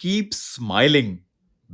keep smiling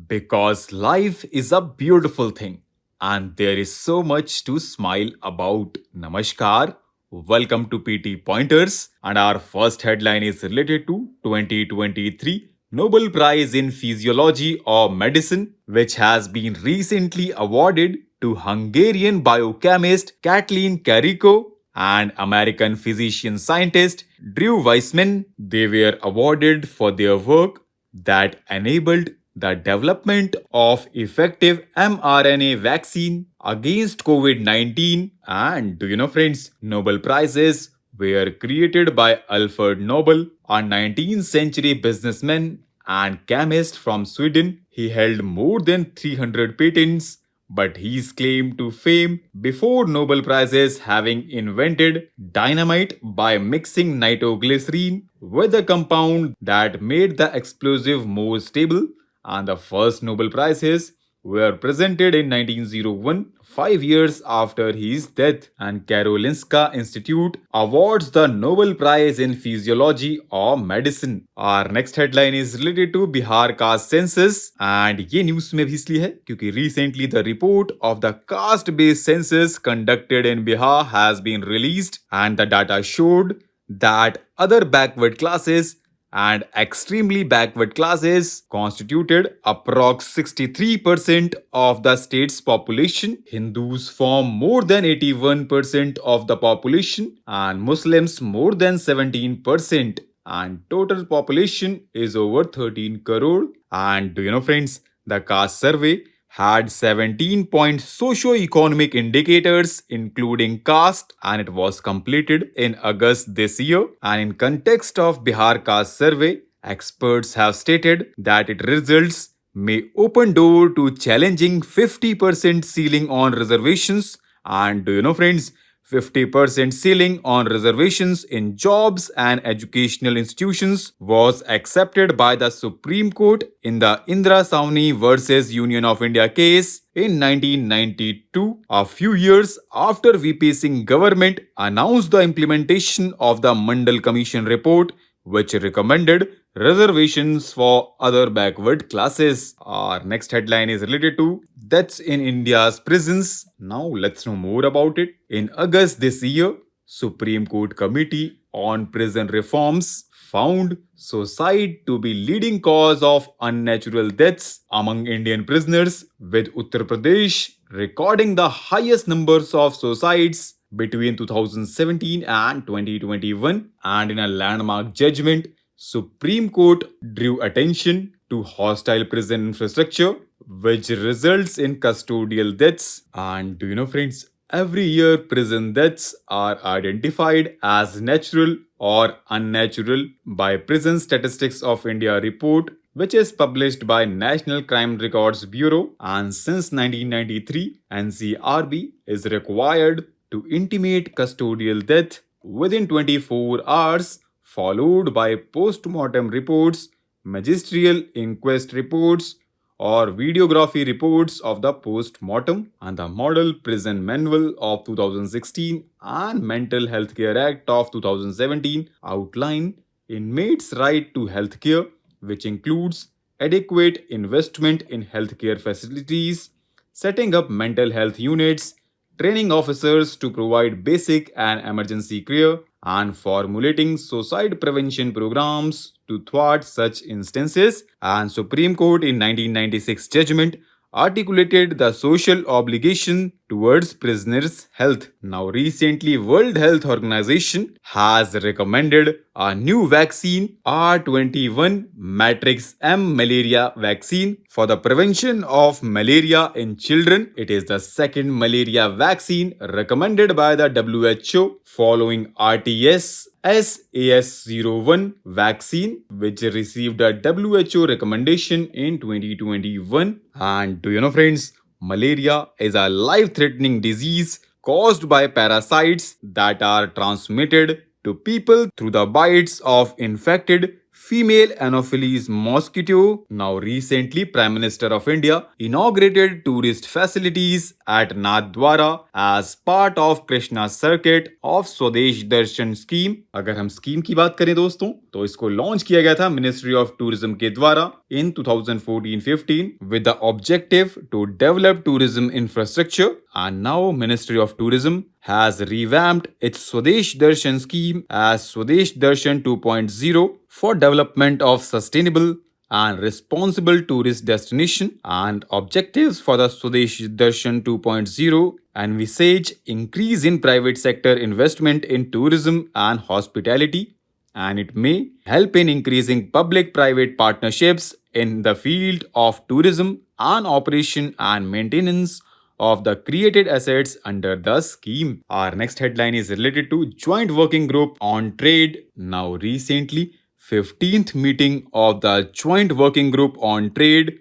because life is a beautiful thing and there is so much to smile about. Namaskar. Welcome to PT Pointers, and our first headline is related to 2023 Nobel Prize in Physiology or Medicine, which has been recently awarded to Hungarian biochemist 𝐃𝐚𝐢𝐥𝐲 and American physician scientist Drew Weissman. They were awarded for their work that enabled the development of effective mRNA vaccine against COVID-19. And do you know, friends, Nobel Prizes were created by Alfred Nobel, a 19th century businessman and chemist from Sweden. He held more than 300 patents, but his claim to fame before Nobel Prizes having invented dynamite by mixing nitroglycerin with a compound that made the explosive more stable, and the first Nobel Prizes were presented in 1901, 5 years after his death, and Karolinska Institute awards the Nobel Prize in Physiology or Medicine. Our next headline is related to Bihar caste census, and ये news में भी इसलिए है क्योंकि recently the report of the caste-based census conducted in Bihar has been released, and the data showed that other backward classes and extremely backward classes constituted approx 63% of the state's population. Hindus form more than 81% of the population and Muslims more than 17%, and total population is over 13 crore. And do you know, friends, the caste survey had 17 socio-economic indicators including caste, and it was completed in August this year. And in context of Bihar caste survey, experts have stated that its results may open door to challenging 50% ceiling on reservations. And do you know, friends, 50% ceiling on reservations in jobs and educational institutions was accepted by the Supreme Court in the Indra Sawhney versus Union of India case in 1992, a few years after VP Singh government announced the implementation of the Mandal Commission report, which recommended reservations for other backward classes. Our next headline is related to deaths in India's prisons. Now let's know more about it. In August this year, Supreme Court Committee on Prison Reforms found suicide to be leading cause of unnatural deaths among Indian prisoners, with Uttar Pradesh recording the highest numbers of suicides between 2017 and 2021. And in a landmark judgment, Supreme Court drew attention to hostile prison infrastructure, which results in custodial deaths. And do you know, friends, every year prison deaths are identified as natural or unnatural by Prison Statistics of India report, which is published by National Crime Records Bureau. And since 1993, NCRB is required to intimate custodial death within 24 hours, followed by post-mortem reports, magisterial inquest reports, or videography reports of the post-mortem. And the Model Prison Manual of 2016 and Mental Health Care Act of 2017 outline inmates' right to health care, which includes adequate investment in healthcare facilities, setting up mental health units, training officers to provide basic and emergency care, and formulating suicide prevention programs to thwart such instances. And Supreme Court in 1996 judgment articulated the social obligation towards prisoners' health. Now recently, World Health Organization has recommended a new vaccine, R21 Matrix M malaria vaccine, for the prevention of malaria in children. It is the second malaria vaccine recommended by the WHO following RTS SAS01 vaccine, which received a WHO recommendation in 2021. And do you know, friends, malaria is a life-threatening disease caused by parasites that are transmitted to people through the bites of infected female Anopheles mosquito. Now recently, Prime Minister of India inaugurated tourist facilities at Nathdwara as part of Krishna Circuit of Swadesh Darshan scheme. अगर हम scheme की बात करें दोस्तों, तो इसको launch किया गया था मिनिस्ट्री ऑफ टूरिज्म के द्वारा in 2014-15 with the objective to develop tourism infrastructure, and now Ministry of Tourism has revamped its Swadesh Darshan scheme as Swadesh Darshan 2.0 for development of sustainable and responsible tourist destination, and objectives for the Swadesh Darshan 2.0 envisage increase in private sector investment in tourism and hospitality, and it may help in increasing public-private partnerships in the field of tourism and operation and maintenance of the created assets under the scheme. Our next headline is related to Joint Working Group on Trade. Now recently, 15th meeting of the Joint Working Group on Trade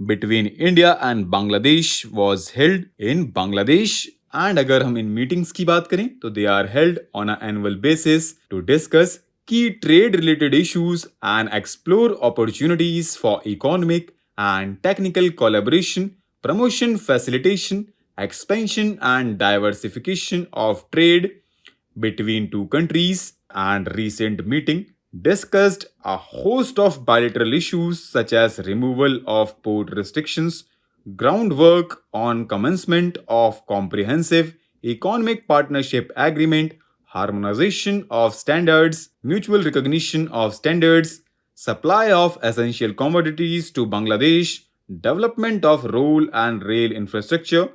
between India and Bangladesh was held in Bangladesh. And अगर हम इन meetings की बात करें तो they are held on an annual basis to discuss key trade related issues and explore opportunities for economic and technical collaboration, promotion, facilitation, expansion and diversification of trade between two countries. And recent meeting discussed a host of bilateral issues such as removal of port restrictions, groundwork on commencement of comprehensive economic partnership agreement, harmonization of standards, mutual recognition of standards, supply of essential commodities to Bangladesh, development of road and rail infrastructure,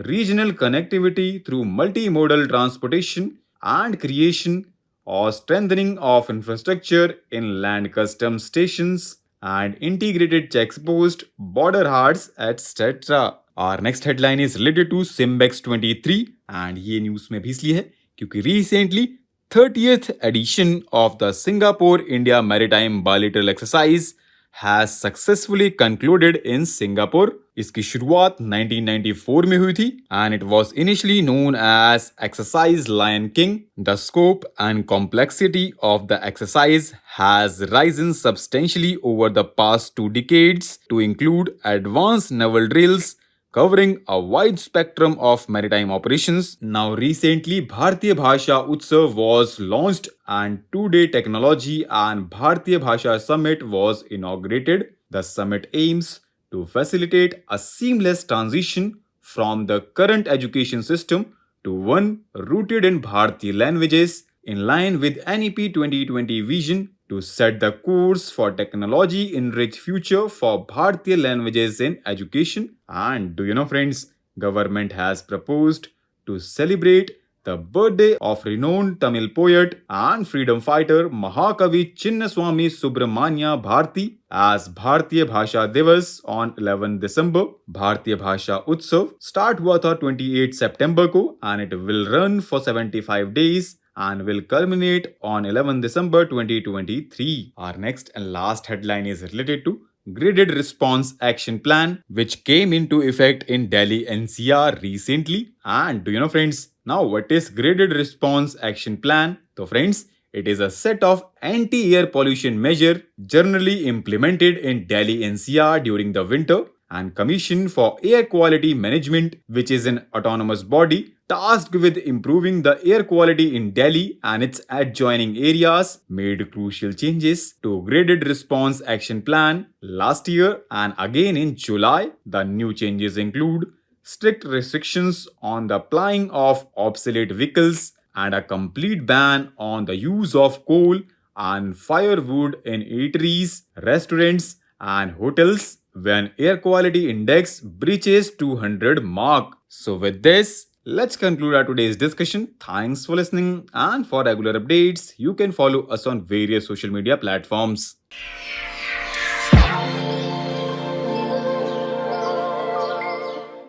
regional connectivity through multimodal transportation, and creation or strengthening of infrastructure in land customs stations and integrated checkpost, border guards, etc. Our next headline is related to SIMBEX 23, and ये news में भी इसलिए है क्योंकि recently 30th edition of the Singapore India Maritime Bilateral Exercise has successfully concluded in Singapore. इसकी शुरुआत 1994 में हुई थी and it was initially known as Exercise Lion King. The scope and complexity of the exercise has risen substantially over the past 2 decades to include advanced naval drills covering a wide spectrum of maritime operations. Now recently, Bharatiya Bhasha Utsav was launched and 2-day technology and Bharatiya Bhasha Summit was inaugurated. The summit aims to facilitate a seamless transition from the current education system to one rooted in Bharatiya languages in line with NEP 2020 vision to set the course for technology-enriched future for Bharatiya languages in education. And do you know, friends, government has proposed to celebrate the birthday of renowned Tamil poet and freedom fighter Mahakavi Chinnaswamy Subramanya Bharati as Bharatiya Bhasha Divas on 11 December. Bharatiya Bhasha Utsav start हुआ था 28 September को and it will run for 75 days and will culminate on 11 December 2023. Our next and last headline is related to Graded Response Action Plan, which came into effect in Delhi NCR recently. And do you know, friends, now what is Graded Response Action Plan? So friends, it is a set of anti-air pollution measure generally implemented in Delhi NCR during the winter, and Commission for Air Quality Management, which is an autonomous body tasked with improving the air quality in Delhi and its adjoining areas, made crucial changes to Graded Response Action Plan last year and again in July. The new changes include strict restrictions on the plying of obsolete vehicles and a complete ban on the use of coal and firewood in eateries, restaurants, and hotels when air quality index breaches 200 mark. So with this, let's conclude our today's discussion. Thanks for listening, and for regular updates, you can follow us on various social media platforms.